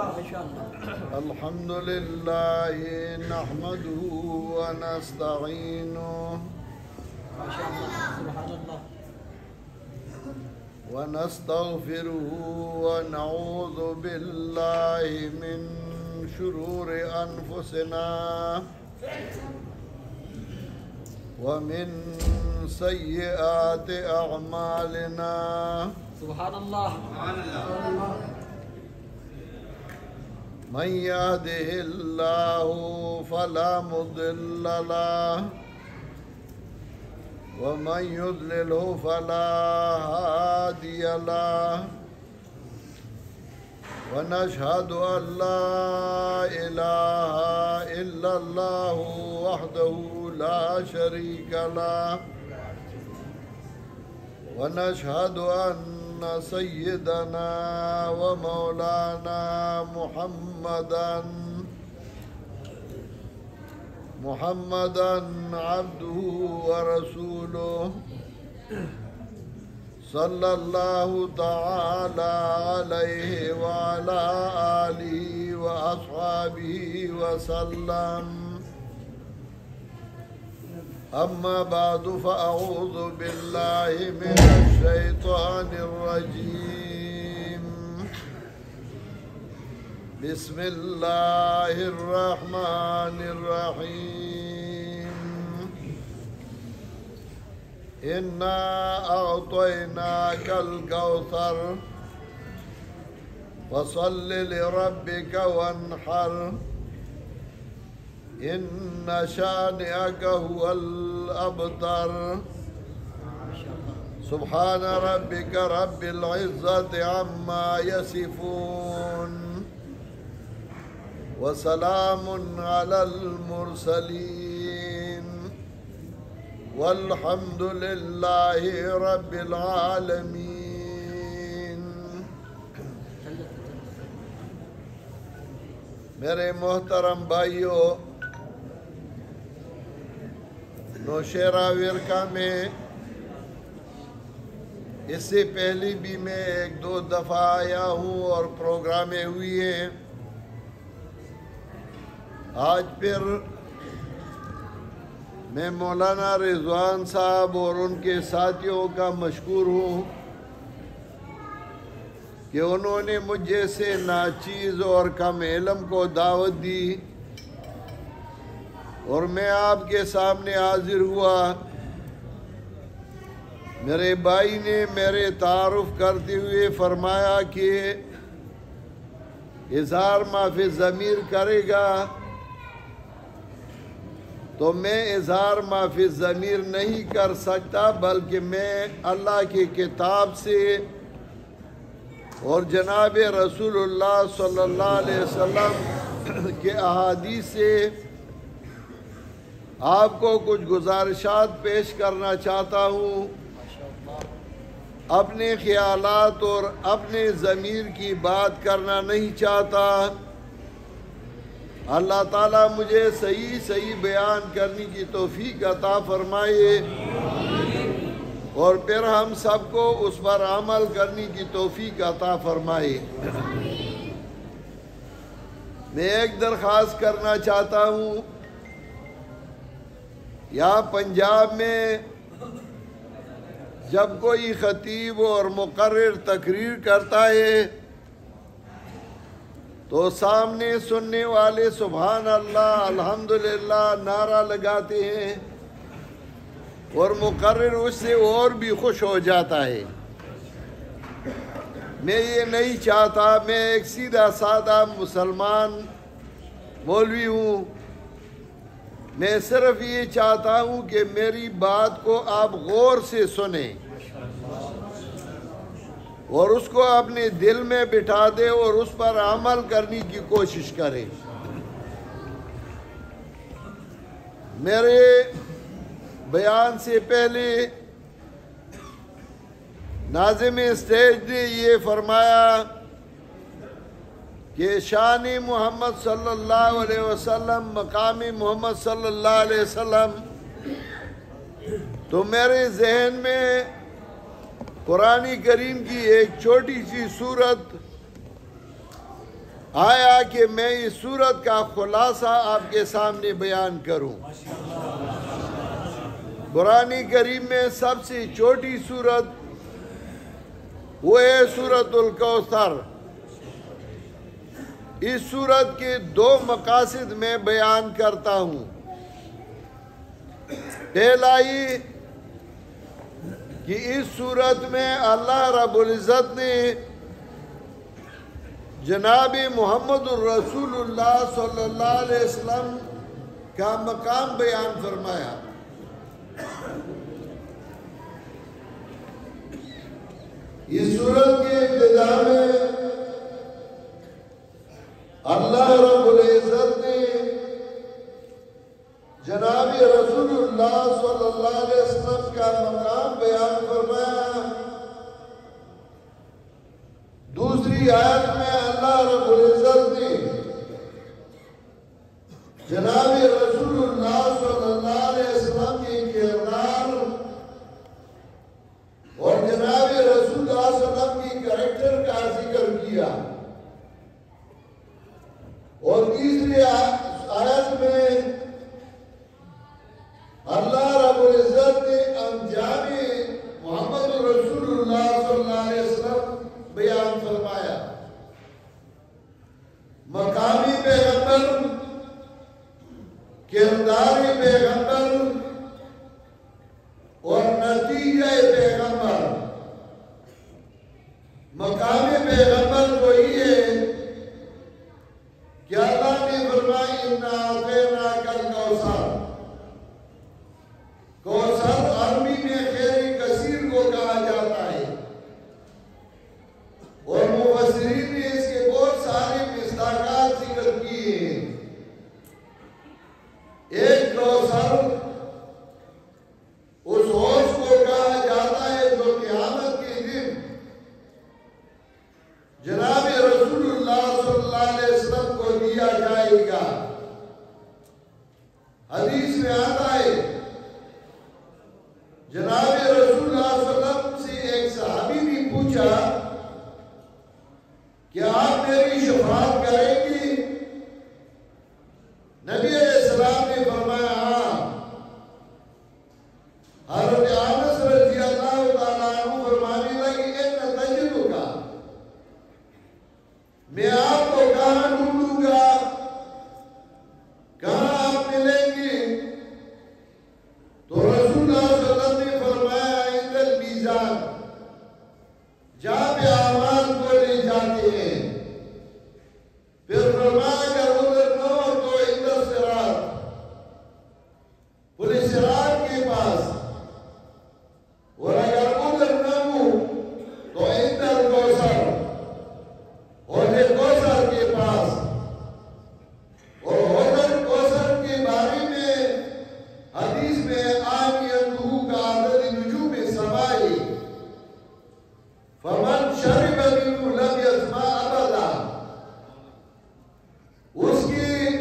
الحمد لله نحمده ونستعينه ونستغفره ونعوذ بالله من شرور أنفسنا ومن سيئات أعمالنا سبحان الله من يهده الله فلا مضل له ومن يضلله فلا هادي له ونشهد أن لا إله إلا الله وحده لا شريك له ونشهد أن سيدنا ومولانا محمدا عبده ورسوله صلى الله تعالى عليه وعلى آله وأصحابه وسلم أما بعد فأعوذ بالله من الشيطان الرجيم بسم الله الرحمن الرحيم إنا أعطيناك الكوثر فصل لربك وانحر إن شانئك هو الأبتر سبحان ربك رب العزة عما يصفون وسلام على المرسلين والحمد لله رب العالمين میرے محترم بھائیوں، نوشہرہ ورقہ میں اس سے پہلے بھی میں ایک دو دفعہ آیا ہوں اور پروگرامیں ہوئی ہیں۔ آج پھر میں مولانا رضوان صاحب اور ان کے ساتھیوں کا مشکور ہوں کہ انہوں نے مجھ جیسے ناچیز اور کم علم کو دعوت دی اور میں آپ کے سامنے حاضر ہوا۔ میرے بھائی نے میرے تعارف کرتے ہوئے فرمایا کہ اظہار ما فی الضمیر کرے گا، تو میں اظہار ما فی الضمیر نہیں کر سکتا، بلکہ میں اللہ کی کتاب سے اور جناب رسول اللہ صلی اللہ علیہ وسلم کے احادیث سے آپ کو کچھ گزارشات پیش کرنا چاہتا ہوں۔ اپنے خیالات اور اپنے ضمیر کی بات کرنا نہیں چاہتا۔ اللہ تعالیٰ مجھے صحیح بیان کرنے کی توفیق عطا فرمائے اور پھر ہم سب کو اس پر عمل کرنے کی توفیق عطا فرمائے۔ میں ایک درخواست کرنا چاہتا ہوں، یہاں پنجاب میں جب کوئی خطیب اور مقرر تقریر کرتا ہے تو سامنے سننے والے سبحان اللہ الحمدللہ نعرہ لگاتے ہیں اور مقرر اس سے اور بھی خوش ہو جاتا ہے۔ میں یہ نہیں چاہتا، میں ایک سیدھا سادہ مسلمان مولوی ہوں، میں صرف یہ چاہتا ہوں کہ میری بات کو آپ غور سے سنیں اور اس کو اپنے دل میں بٹھا دے اور اس پر عمل کرنے کی کوشش کرے۔ میرے بیان سے پہلے ناظم اسٹیج نے یہ فرمایا کہ شان محمد صلی اللہ علیہ وسلم، مقام محمد صلی اللہ علیہ وسلم، تو میرے ذہن میں قرآن کریم کی ایک چھوٹی سی سورت آیا کہ میں اس سورت کا خلاصہ آپ کے سامنے بیان کروں۔ قرآن کریم میں سب سے چھوٹی سورت وہ ہے سورۃ الکوثر۔ اس سورت کے 2 مقاصد میں بیان کرتا ہوں۔ پہلا یہ کہ اس سورت میں اللہ رب العزت نے جناب محمد الرسول اللہ صلی اللہ علیہ وسلم کا مقام بیان فرمایا۔ اس سورت کے ابتدا میں اللہ رب العزت نے جناب رسول اللہ صلی اللہ علیہ وسلم کا مقام بیان فرمایا۔ دوسری آیت میں اللہ رب العزت نے جناب رسول اللہ صلی اللہ علیہ وسلم کے کردار اور جناب رسول اللہ صلی اللہ علیہ وسلم کی کریکٹر کا ذکر کیا، اور تیسری آیت میں اللہ رب العزت نے انجام محمد رسول اللہ صلی اللہ علیہ وسلم بیان فرمایا۔ مقامی پیغمبر، کرداری پیغمبر اور نتیجہ پیغمبر۔ مقامی پیغمبر تو یہ ہے کہ اللہ نے فرمایا اِنَّا أَعْطَيْنَاكَ الْكَوْثَرَ۔ کوثر عربی میں خیر کثیر کو کہا جاتا ہے، اور مفسرین نے اس کے بہت سارے مصداقات ذکر کیے ہیں۔ ایک کوثر اس حوض کو کہا جاتا ہے جو قیامت کے دن جناب رسول اللہ صلی اللہ علیہ وسلم کو دیا جائے گا۔ حدیث میں آتا ہے جناب رسول اللہ صلی اللہ علیہ وسلم سے ایک صحابی نے پوچھا کہ آپ میری شفاعت کریں گی؟ نبی علیہ السلام نے فرمایا ہاں۔ حضرت انس رضی اللہ تعالیٰ عنہ فرمانے لگے اِنَّ تَجِدُکَ، میں آپ کو کہاں ڈھونڈوں گا، کہاں آپ ملیں گے؟ تو رسول اللہ صلی اللہ علیہ وسلم نے فرمایا عند المیزان، جہاں پہ اعمال کو لے جاتے ہیں۔ پھر فرمایا اگر ادھر نہ ہو تو عند الصراط، پل صراط کے پاس، اور اگر ادھر نہ ہو تو عند الکوثر، اور یہ کوثر کے پاس۔ اور ادھر کوثر کے بارے میں حدیث میں آنیتہ کا عدد نجوم السماء، فمن شرب منہ لم یظمأ ابدا۔ اس کی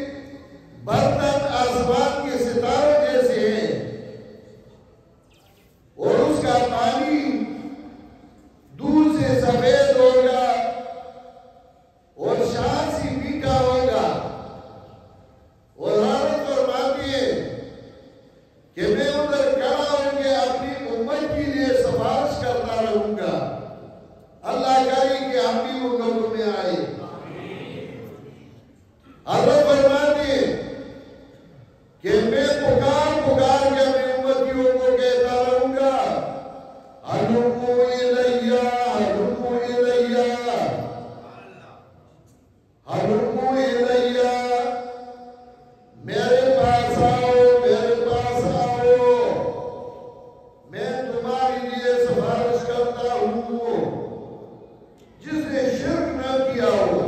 برتن آسمان کے ستاروں جیسے ہیں، اور اس کا پانی دودھ سے سفید ہوگا اور شان سے میٹھا ہوگا۔ اور حضرت فرماتی ہے کہ میں ادھر کھڑا ہوں کے اپنی امت کے لیے سفارش کرتا رہوں گا۔ اللہ کرے کہ ہم بھی ان لوگوں میں آئے۔ حضرت فرماتی ہے کہ میں پکار پکار کے اپنی امتیوں کو کہتا رہوں گا ہلموا الیہ ہلموا الیہ ہلموا الیہ، میرے پاس آؤ میرے پاس آؤ، میں تمہارے لیے سفارش کرتا ہوں۔ جس نے شرک نہ کیا ہو،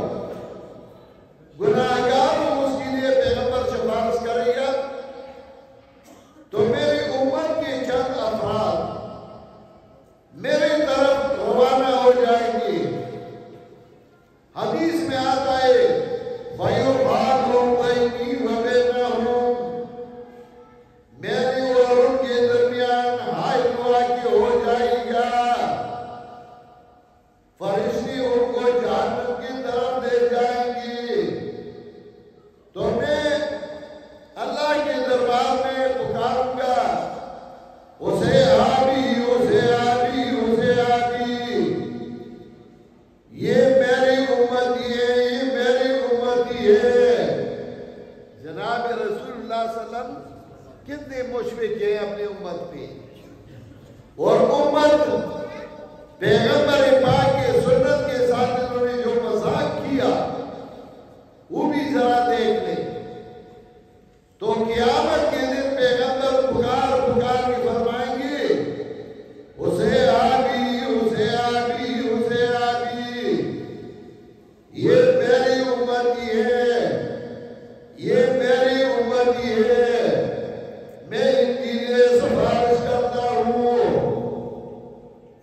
گناہگار ہو، اس کے لیے پیغمبر سفارش کرے گا۔ تو میری امت کے چند افراد میرے طرف روانہ ہو جائیں گے۔ حدیث میں آتا ہے کی ہے۔ جناب رسول اللہ صلی اللہ علیہ وسلم کتنے مشفق ہیں اپنی امت پہ، اور امت پیغمبر پاک کے سنت کے ساتھ انہوں نے جو مذاق کیا وہ بھی ذرا دیکھ لیں تو قیامت کے دن پیغمبر پکار پکار کے فرمائیں گے اسے آبی اسے آبی اسے آبی، یہ میری امتی ہے، یہ میری امتی ہے، میں ان کی لیے سفارش کرتا ہوں۔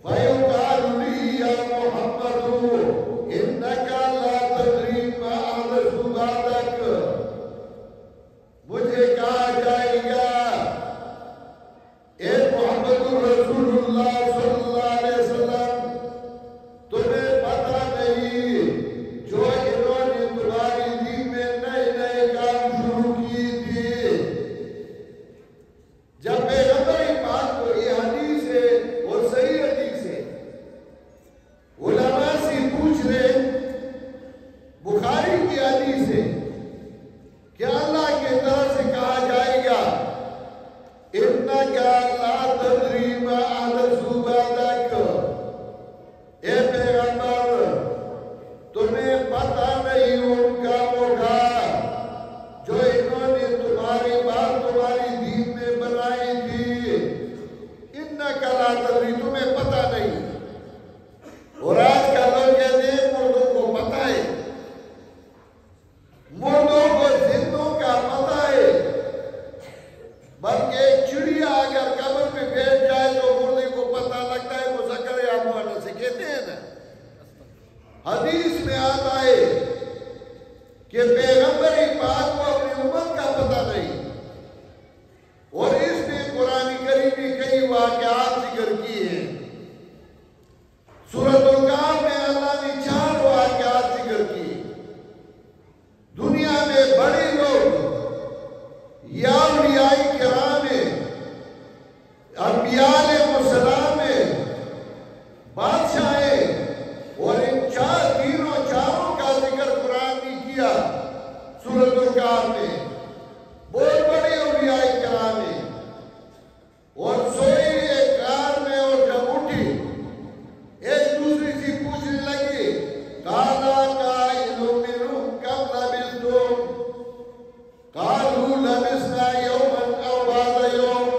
فَيُقَالُ لِي يَا مُحَمَّدُ إِنَّكَ لَا تَدْرِي مَا أَحْدَثُ بَعْدَكَ، مجھے کہا جائے گا اے محمد رسول اللہ صلی اللہ علیہ وسلم، تمہیں پتہ نہیں جو انہوں نے تمہاری دین میں نئے نئے کام شروع کی تھی۔ جب پیغمبر پاک کو یہ حدیث ہے اور صحیح حدیث ہے، علماء سے پوچھ رہے، بخاری کی حدیث ہے کہ اللہ کی طرف سے کہا جائے گا اِنَّكَ لَا تَدْرِي مَا أَحْدَثُ بَعْدَكَ، اے پیغمبر تمہیں پتہ نہیں ان کاموں کا جو انہوں نے تمہاری بات تمہاری دین میں بنائی تھی۔ اِنَّكَ لَا تَدْرِي، تمہیں پتہ نہیں۔ اور آج کا لوگ کہتے ہیں مردوں کو پتہ ہے، مردوں کو زندوں کا پتہ ہے، بلکہ ایک چڑیا اگر قبر پہ بیٹھ جائے تو مردے کو پتہ لگتا ہے، مذکر یا مؤنث سے کہتے ہیں نا۔ حدیث میں آتا ہے کہ پیغمبر پاک کو اپنی امت کا پتہ نہیں، اور اس نے قرآن کریم میں کئی واقعات ذکر کی ہیں۔ سورۃ الکہف میں اللہ نے 4 واقعات ذکر کی۔ دنیا میں بڑے لوگ یا اولیاء کرام ہیں، انبیاء علیہ السلام ہیں، بادشاہ ہیں، اور ان چاروں کا ذکر قرآن نے کیا سورۃ الکہف میں۔ بہت بڑے اولیاء کرام ہیں، اور سوئی ایک غار میں، اور جب اٹھی ایک دوسرے سے پوچھنے لگے قَالَ قَائِلٌ مِّنْهُمْ كَمْ لَبِثْتُمْ قَالُوا لَبِثْنَا يَوْمًا أَوْ بَعْضَ يَوْمٍ،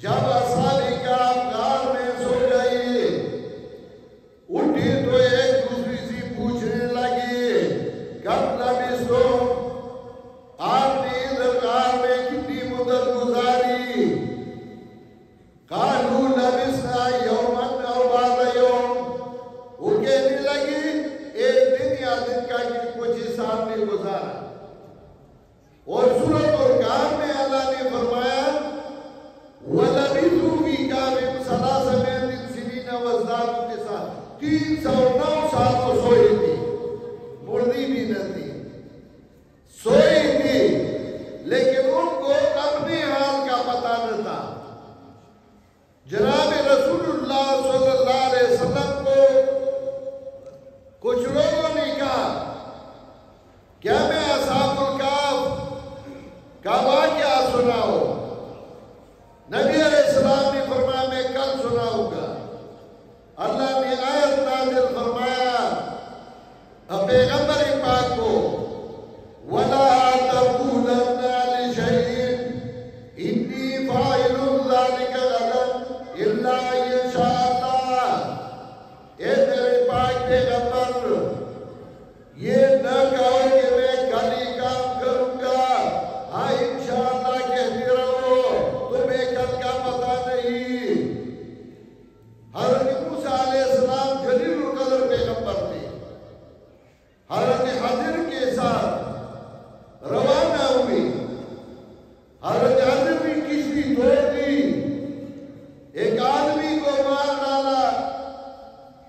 جب اصحاب کہف غار میں سو گئی اٹھی تو ایک دوسرے سے پوچھنے لگے کم لبثتم، آپ نے ادھر غار میں کتنی مدت گزاری؟ قَالُوا لَبِثْنَا يَوْمًا أَوْ بَعْضَ يَوْمٍ، وہ کہنے لگی ایک دن یا دن کا کچھ حصہ ہم نے گزارا۔ اور سورۃ الکہف میں اللہ نے فرمایا وَلَبِثُوا فِي كَهْفِهِمْ 300 سِنِينَ وَازْدَادُوا تِسْعًا، 309 سال تو سوئی تھی، مردی بھی نہ تھی، سوئی تھی، لیکن ان کو اپنے حال کا پتہ نہ تھا۔ جناب رسول اللہ صلی اللہ علیہ وسلم کو کچھ لوگوں نے کہا کیا میں اصحاب الکہف کا واقعہ سناؤ؟ نبی علیہ السلام نے فرمایا میں کل سناؤں گا۔ اللہ نے آیت نازل فرمایا پیغمبر پاک کو وَلَا تَقُولَنَّ لِشَيْءٍ إِنِّي فَاعِلٌ ذَلِكَ غَدًا إِلَّا أَن يَشَاءَ اللَّهُ، اے میرے پاک پیغمبر یہ نہ کہو کہ میں کل ہی کام کروں گا، ہاں انشاءاللہ کہتے رہو، تمہیں کل کا پتہ نہیں۔ حضرت موسیٰ علیہ السلام جلیل القدر پیغمبر تھے، حضرت خضر کے ساتھ روانہ ہوئی، حضرت خضر نے کشتی توڑ دی، ایک آدمی کو مار ڈالا،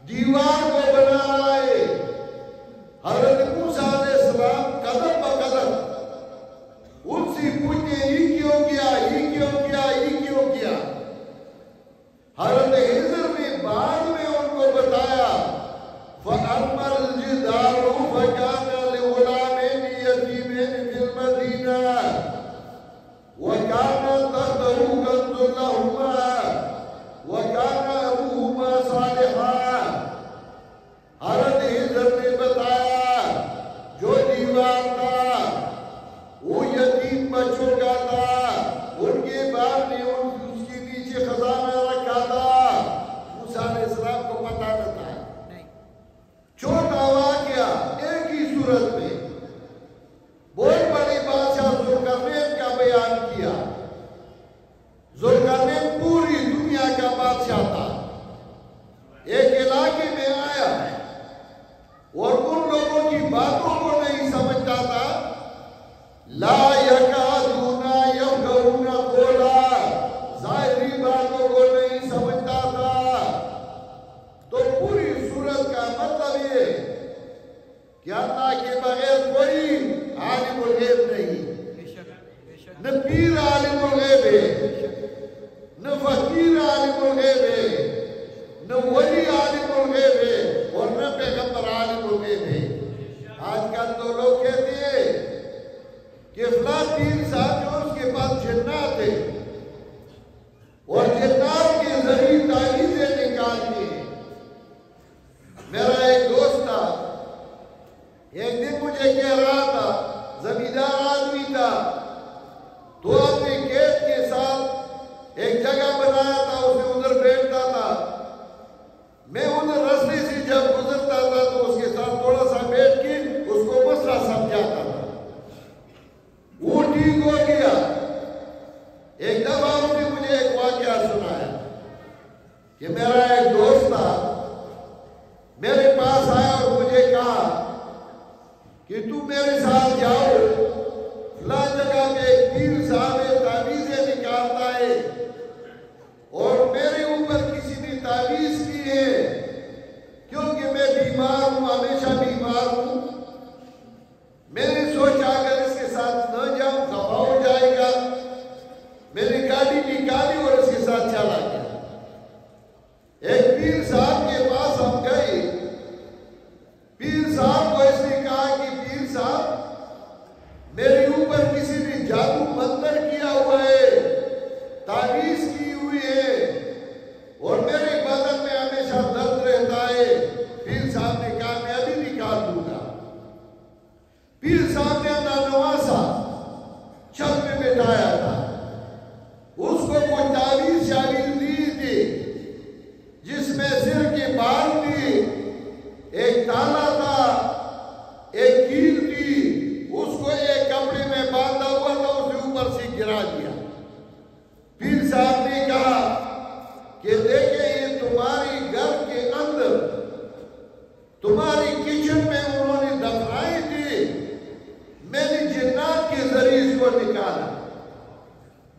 دیوار کو بنا لائے۔ حضرت موسیٰ علیہ السلام قدم بقدم ان سے پوچھتے یہ کیوں کیا، یہ کیوں کیا، یہ کیوں کیا؟ حضرت خضر نے بعد میں ان کو بتایا فَأَمَّا الْجِدَارُ فَكَانَ باتوں کو نہیں سمجھتا تھا. لا یکادونا یفقہون قولا, ظاہری باتوں کو نہیں سمجھتا تھا. تو پوری صورت کا مطلب یہ کہ اللہ کے بغیر کوئی عالم الغیب نہیں. نہ پیر عالم الغیب ہے, نہ فقیر عالم الغیب ہے, نہ ولی عالم الغیب ہے, اور نہ پیغمبر عالم الغیب ہے. آج کل تو لوگ کہتے ہیں کہ فلاں پیر صاحب جو اس کے پاس جنات ہے اور جنات کے ذریعے تعویذیں نکالتے ہیں. میرا ایک دوست تھا, ایک دن مجھے کہہ رہا تھا, زمیندار آدمی تھا, تو اپنے کھیت کے ساتھ ایک جگہ بنایا تھا, اسے ادھر بیٹھتا تھا. میں ادھر رستے سے جب گزرتا تھا تو اس کے ساتھ تھوڑا سا بیٹھ کے اس کو مسئلہ سمجھاتا تھا. وہ ٹھیک ہو گیا. ایک دفعہ اس نے مجھے ایک واقعہ سنایا کہ میرا ایک دوست تھا, میرے پاس آیا اور مجھے کہا کہ تو میرے ساتھ جاؤ, فلاں جگہ پہ ایک پیر صاحب تعویذیں نکالتا ہے اور میرے اوپر کسی نے تعویذ کی ہے, کیونکہ میں بیمار ہوں, ہمیشہ بیمار ہوں. میں نے سوچا اگر اس کے ساتھ نہ جاؤں خفا ہو جائے گا. میں نے گاڑی نکالی اور اس کے ساتھ چلا گیا. ایک پیر صاحب کے پاس ہم گئے. پیر صاحب کو اس نے کہا کہ پیر صاحب میرے اوپر کسی نے جادو منتر کیا ہوا ہے, تعویذ کی ہوئی ہے اور میرے بدن میں ہمیشہ درد رہتا ہے. پیر صاحب نے کہا میں ابھی نکال دوں گا. پیر صاحب نے نواسا چھت میں بٹھایا تھا, اس کو کوئی تعویذ شاویذ دی تھی جس میں سر کے بال تھی, ایک تالا تھا, ایک کیل تھی, اس کو ایک کپڑے میں باندھا ہوا تھا, اسے اوپر سے گرا دیا. پیر صاحب نے کہا کہ دیکھیں یہ تمہاری گھر کے اندر تمہاری کچن میں انہوں نے دفنائی تھی, میں نے جنات کے ذریعے اس کو نکالا.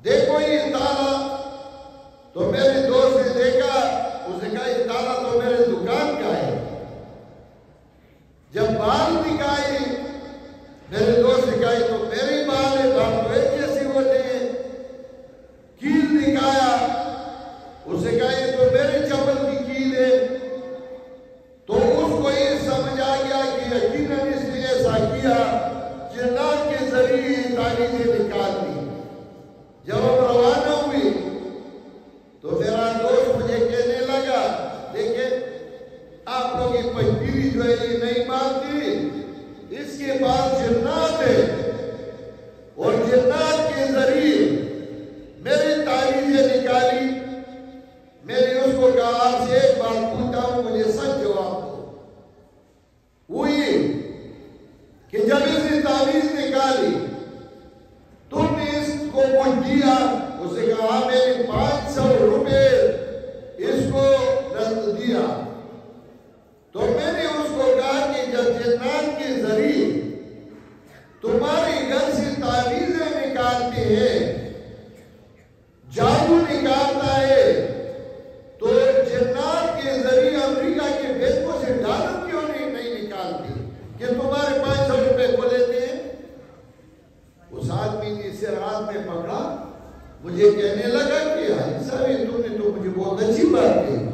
دیکھو یہ تالا. تو میرے دوست نے دیکھا, اس نے کہا یہ تالا تو میرے دکان کا ہے. جب بال نکائی, میرے دوست نے کہا یہ تو میری بال ہے, بال تو ایک جیسے ہوتے ہیں. کیل نکایا, اس نے کہا یہ تو میرے چپل کی کیل ہے. تو اس کو یہ سمجھ آ گیا کہ یقیناً اس نے ایسا کیا, جنات کے ذریعے تعویذیں نکال دی. جب ہم روانہ ہوئی تو میرا دوست مجھے کہنے لگا دیکھیں آپ لوگ یہ پنجیری جو ہے یہ نہیں مانتی, اس کے پاس جنات ہے اور جنات کے ذریعے میری تعویذیں نکالی. میں نے اس کو کہا آپ سے ایک بات پوچھتا ہوں, مجھے سچ جواب دو. وہ یہ کہ جب اس نے تعویذ نکالی تم نے اس کو کچھ دیا؟ اس نے کہا میں نے 500 روپے اس کو رد دیا. تو میں نے اس کو کہا کہ جب جنات کے ذریعے تمہارے گھر سے تعویذیں نکالتے ہیں, جادو نکالتا ہے, تو جنات کے ذریعے امریکہ کے بینکوں سے ڈالر کیوں نہیں نکالتے کہ تمہارے 500 روپے کو لیتے ہیں؟ اس آدمی نے اسے رات میں پکڑا, مجھے کہنے لگا کہ حاجی تم نے تو مجھے بہت اچھی بات کہی.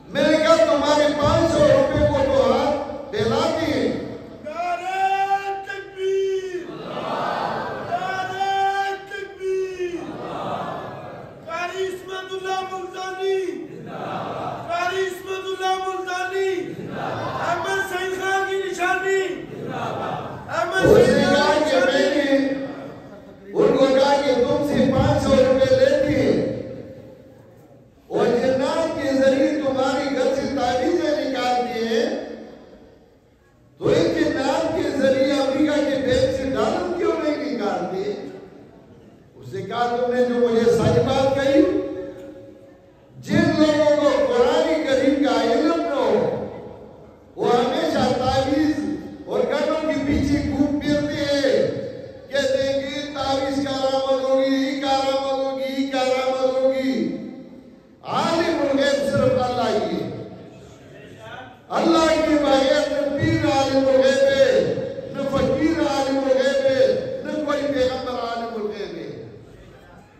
میں نے کہا تمہارے 500 روپے کو تو ہاتھ پھیلاتے ہیں. نعرہ تکبیر, نعرہ تکبیر. قاری عصمت اللہ ملتانی, قاری عصمت اللہ ملتانی, احمد سعید خان کی نشانی, احمد سعید خان کی نشانی. ان کو کہا کہ تم سے 500 روپے لیتے ہیں اور جنات کے ذریعے تمہاری گھر سے تعویذیں نکالتے ہیں, تو ان جنات کے ذریعے امریکہ کے بینک سے ڈالر کیوں نہیں نکالتے؟ اس نے کہا تم نے جو مجھے سچ بات کہی, جن لوگوں کو قرآن کریم کا علم نہ ہو وہ ہمیشہ تعویذ اور عالم الغیب ہے، نہ فقیر عالم الغیب ہے، نہ کوئی پیغمبر عالم الغیب ہے۔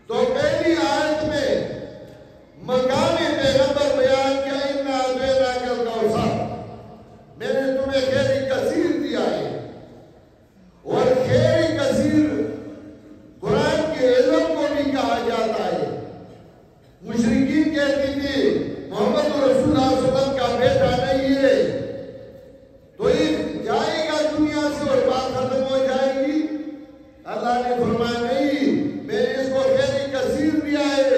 تو پہلی آیت میں مقام پیغمبر بیان کیا، اِنَّا أَعْطَيْنَاكَ الْكَوْثَرَ، میں نے تمہیں خیر کثیر دیا ہے۔ اور خیر کثیر قرآن کے علم کو بھی کہا جاتا ہے۔ مشرکین کہتی تھی محمد رسول اللہ صلی اللہ علیہ وسلم کا بیٹا نہیں ہے، تو یہ جائے گا دنیا سے اور بات ختم ہو جائے گی۔ اللہ نے فرمایا نہیں، میں نے اس کو خیر کثیر دیا ہے،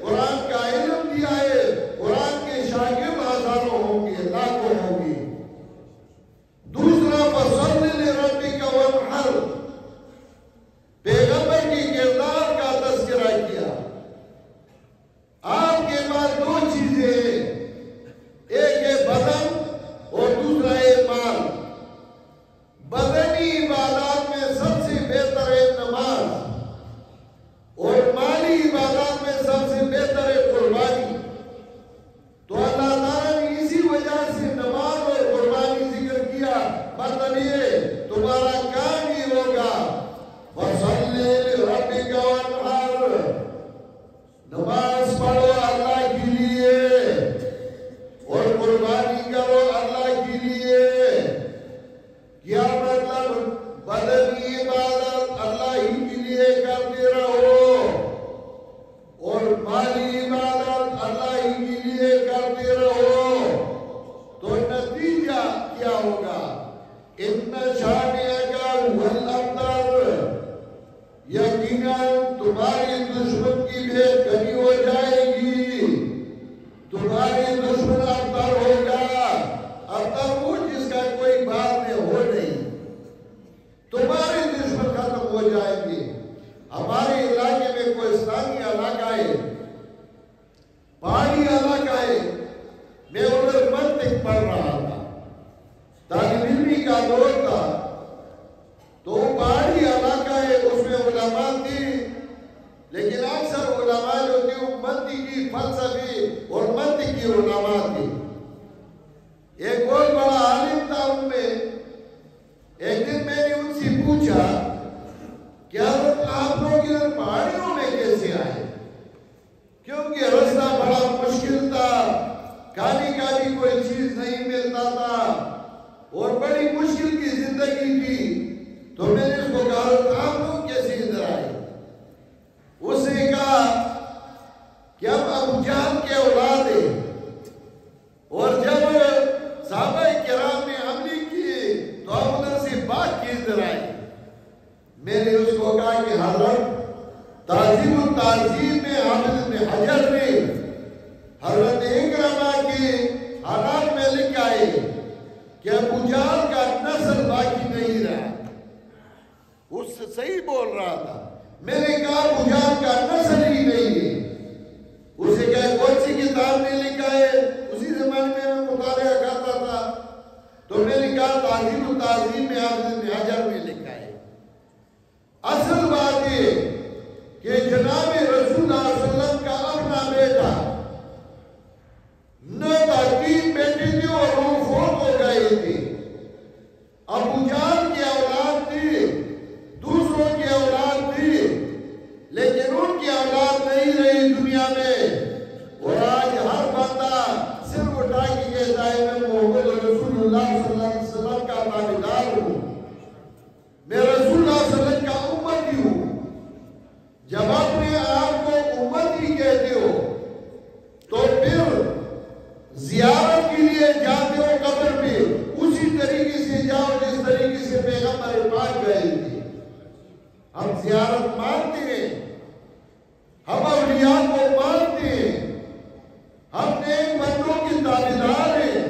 قرآن کا علم دیا ہے، قرآن کے شاگرد ہزاروں ہوں گے، لاکھوں ہوں گے۔ دوسرا فَصَلِّ لِرَبِّكَ وَانْحَرْ، پیغمبر کی کردار کا تذکرہ کیا۔ آپ کے پاس دو چیزیں ہیں، ایک ہے بدن اور دوسرا ہے مال۔ بدنی عبادات میں سب سے بہتر ہے نماز، اور مالی عبادات میں سب سے بہتر ہے قربانی۔ تو اللہ تعالیٰ نے اسی وجہ سے نماز اور قربانی ذکر کیا۔ مطلب یہ تمہارا کام ہی ہوگا فَصَلِّ لِرَبِّكَ وَانْحَرْ، نماز پڑھو اللہ کے لیے اور قربانی کرو اللہ کے لیے۔ کیا مطلب؟ بدنی عبادت اللہ ہی کے لیے کرتے رہو اور مالی عبادت اللہ ہی کے لیے کرتے رہو، تو نتیجہ کیا ہوگا؟ اِنَّ شَانِئَكَ هُوَ الْأَبْتَرُ، یقیناً تمہاری دشمن کی بھیٹ کمی ہو جائے گی، تمہاری دشمن ابتر ہوگا۔ ابتر وہ جس کا کوئی بات میں ہو نہیں، تمہارے دشمن ختم ہو جائیں گے۔ ہمارے علاقے میں کوئی اسلامی علاقہ ہے، پہاڑی علاقہ ہے، میں ادھر منطق پڑھ رہا تھا، طالب علمی کا دور تھا، تو پہاڑی علاقہ ہے، اس میں علماء تھی، لیکن اکثر علماء جو تھے وہ منطقی فلسفی اور منطقی علماء تھی۔ ایک بہت بڑا عالم تھا ان میں۔ ایک دن میں نے ان سے پوچھا کہ حضرت آپ لوگ ادھر پہاڑیوں میں کیسے آئے؟ کیونکہ رستہ بڑا مشکل تھا، کھانے کا بھی کوئی چیز نہیں ملتا تھا اور بڑی مشکل کی زندگی تھی۔ تو میں نے اس کو کہا آپ لوگ کیسے ادھر آئے؟ اس نے کہا کہ ہم ابو جہل کے اولاد ہیں، اور جب صحابہ کرام نے حملے کیے تو ہم ادھر سے بھاگ کے ادھر آئے۔ میں نے اس کو کہا کہ حضرت تعظیم التعظیم میں حافظ بن حجر نے حضرت اکرمہ کے حالات میں لکھا ہے کہ ابو جہل کا نسل باقی نہیں رہا۔ اس سے صحیح بول رہا تھا۔ میں نے کہا ابو جہل کا نسل ہی نہیں ہے۔ اسے کہا کون سی کتاب نے لکھا ہے؟ اسی زمانے میں مطالعہ کرتا تھا، تو میں نے کہا تعظیم التعظیم میں حافظ بن حجر میں لکھا ہے۔ اصل بات یہ کہ جناب رسول اللہ صلی اللہ علیہ وسلم کا اپنا بیٹا نہ تین بیٹے تھے اور وہ فوت ہو گئے تھے۔ ابو جہل کی اولاد تھی، دوسروں کی اولاد تھی، لیکن ان کی اولاد نہیں رہی دنیا میں۔ اور آج ہر بندہ صرف اٹھا کے کہتا ہے میں محمد رسول اللہ صلی اللہ علیہ وسلم کا تابعدار ہوں، میں رسول اللہ صلی اللہ علیہ وسلم کا امتی ہوں۔ جب اپنے آپ کو امتی کہتے ہو تو پھر زیارت کے لیے جاتے ہو قبر پہ، اسی طریقے سے جاؤ جس طریقے سے پیغمبر پاک گئے تھے۔ ہم زیارت مانتے ہیں، ہم اولیاء کو مانتے ہیں، ہم نیک بندوں کے تابعدار ہیں،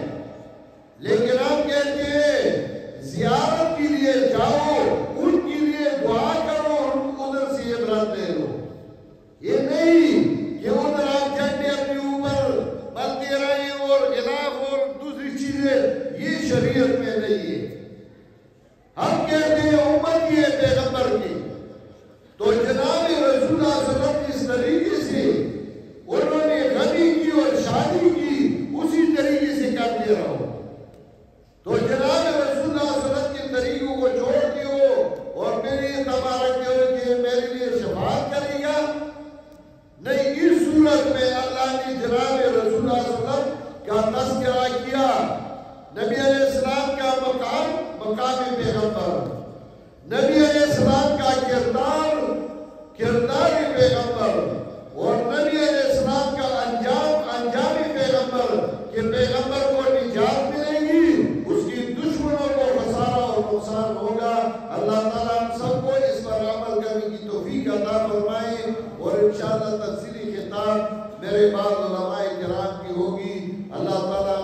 لیکن ہم کہتے ہیں زیارت کے لیے جاؤ، ان کے لیے دعا کرو، ادھر سے عبرت لے لو۔ یہ نہیں کہ ادھر آپ جھنڈے اپنے اوپر بلتے رہے اور غلاف اور دوسری چیزیں، یہ شریعت میں نہیں ہے۔ ہم کہتے ہیں امت یہ پیغمبر کی، تو جناب رسول اللہ صلی اللہ علیہ وسلم اس طریقے سے مقام پیغمبر، نبی علیہ السلام کا کردار پیغمبر، اور نبی علیہ السلام کا انجام پیغمبر، کہ پیغمبر کو نجات ملے گی، اس کی دشمنوں کو خسارہ اور نقصان ہوگا۔ اللہ تعالیٰ ہم سب کو اس پر عمل کرنے کی توفیق عطا فرمائے، اور انشاءاللہ تفصیلی خطاب میرے بعد علماء کرام کی ہوگی۔ اللہ تعالیٰ